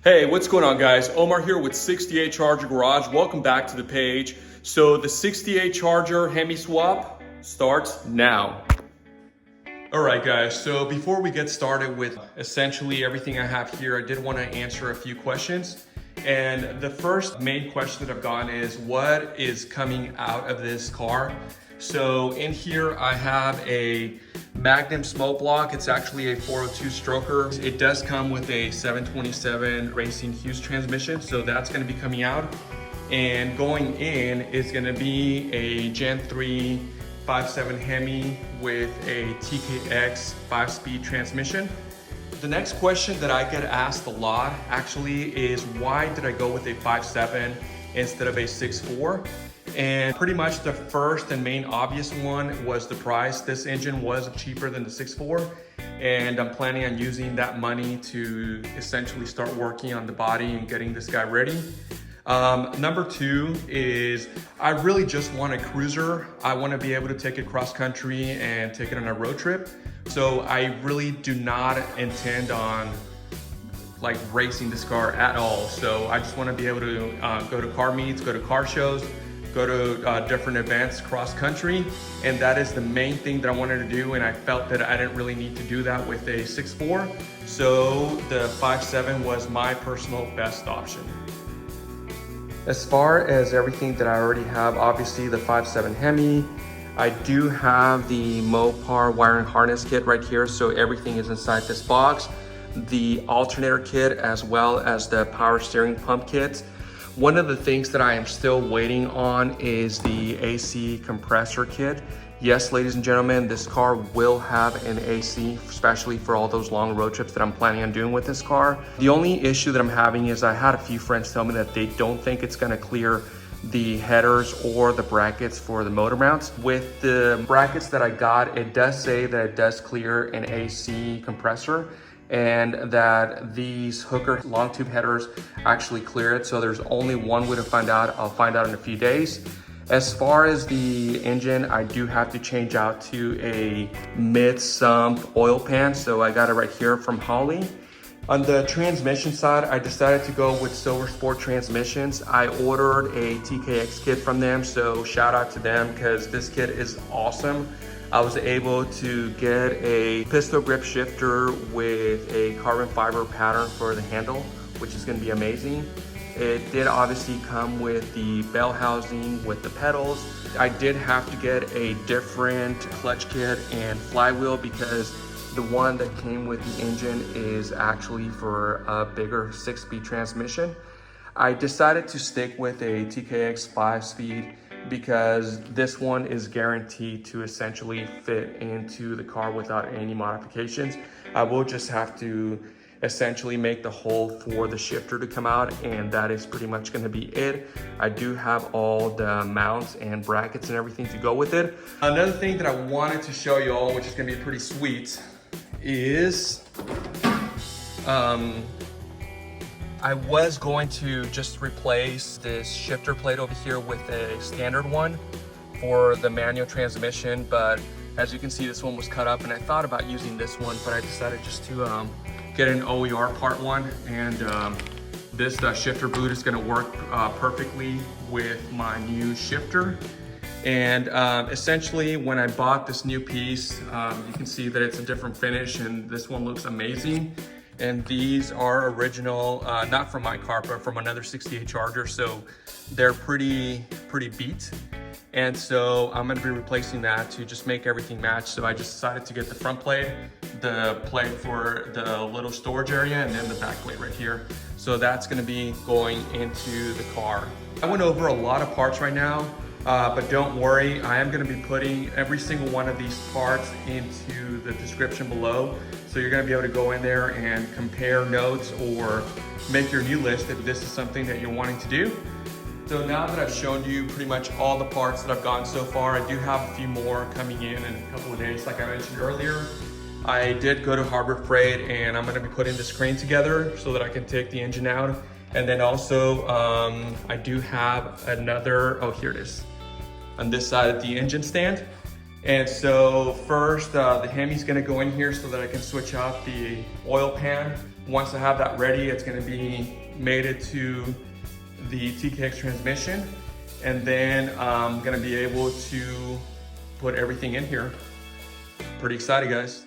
Hey, what's going on, guys? Omar here with 68 Charger Garage. Welcome back to the page. So the 68 Charger Hemi swap starts now. All right, guys, so before we get started with essentially everything I have here, I did want to answer a few questions. And the first main question that I've gotten is, what is coming out of this car? So in here, I have a Magnum smoke block. It's actually a 402 stroker. It does come with a 727 Racing Hughes transmission, so that's gonna be coming out. And going in is gonna be a Gen 3 5.7 Hemi with a TKX 5-speed transmission. The next question that I get asked a lot actually is, why did I go with a 5.7 instead of a 6.4? And pretty much the first and main obvious one was the price. This engine was cheaper than the 6.4, and I'm planning on using that money to essentially start working on the body and getting this guy ready. Number two is, I really just want a cruiser. I want to be able to take it cross country and take it on a road trip. So I really do not intend on like racing this car at all. So I just want to be able to go to car meets, go to car shows, go to different events cross country, and that is the main thing that I wanted to do, and I felt that I didn't really need to do that with a 6.4, so the 5.7 was my personal best option. As far as everything that I already have, obviously the 5.7 Hemi, I do have the Mopar wiring harness kit right here, so everything is inside this box, the alternator kit as well as the power steering pump kit. One of the things that I am still waiting on is the AC compressor kit. Yes, ladies and gentlemen, this car will have an AC, especially for all those long road trips that I'm planning on doing with this car. The only issue that I'm having is I had a few friends tell me that they don't think it's gonna clear the headers or the brackets for the motor mounts. With the brackets that I got, it does say that it does clear an AC compressor, and that these hooker long tube headers actually clear it. So there's only one way to find out. I'll find out in a few days. As far as the engine, I do have to change out to a Mid-Sump oil pan. So I got it right here from Holley. On the transmission side, I decided to go with Silver Sport transmissions. I ordered a TKX kit from them, so shout out to them because this kit is awesome. I was able to get a pistol grip shifter with a carbon fiber pattern for the handle, which is gonna be amazing. It did obviously come with the bell housing with the pedals. I did have to get a different clutch kit and flywheel because the one that came with the engine is actually for a bigger 6-speed transmission. I decided to stick with a TKX 5-speed because this one is guaranteed to essentially fit into the car without any modifications. I will just have to essentially make the hole for the shifter to come out, and that is pretty much going to be it. I do have all the mounts and brackets and everything to go with it. Another thing that I wanted to show you all, which is going to be pretty sweet, is I was going to just replace this shifter plate over here with a standard one for the manual transmission, but as you can see, this one was cut up, and I thought about using this one, but I decided just to get an OER part one, and this shifter boot is going to work perfectly with my new shifter. And essentially, when I bought this new piece, you can see that it's a different finish, and this one looks amazing. And these are original, not from my car, but from another 68 Charger. So they're pretty beat. And so I'm gonna be replacing that to just make everything match. So I just decided to get the front plate, the plate for the little storage area, and then the back plate right here. So that's gonna be going into the car. I went over a lot of parts right now, but don't worry, I am gonna be putting every single one of these parts into the description below. So you're gonna be able to go in there and compare notes or make your new list if this is something that you're wanting to do. So now that I've shown you pretty much all the parts that I've gotten so far, I do have a few more coming in a couple of days, like I mentioned earlier. I did go to Harbor Freight, and I'm gonna be putting this crane together so that I can take the engine out. And then also, I do have another, oh, here it is, on this side of the engine stand. And so first, the Hemi's gonna go in here so that I can switch out the oil pan once I have that ready, it's gonna be mated to the TKX transmission, and then I'm gonna be able to put everything in here. Pretty excited, guys.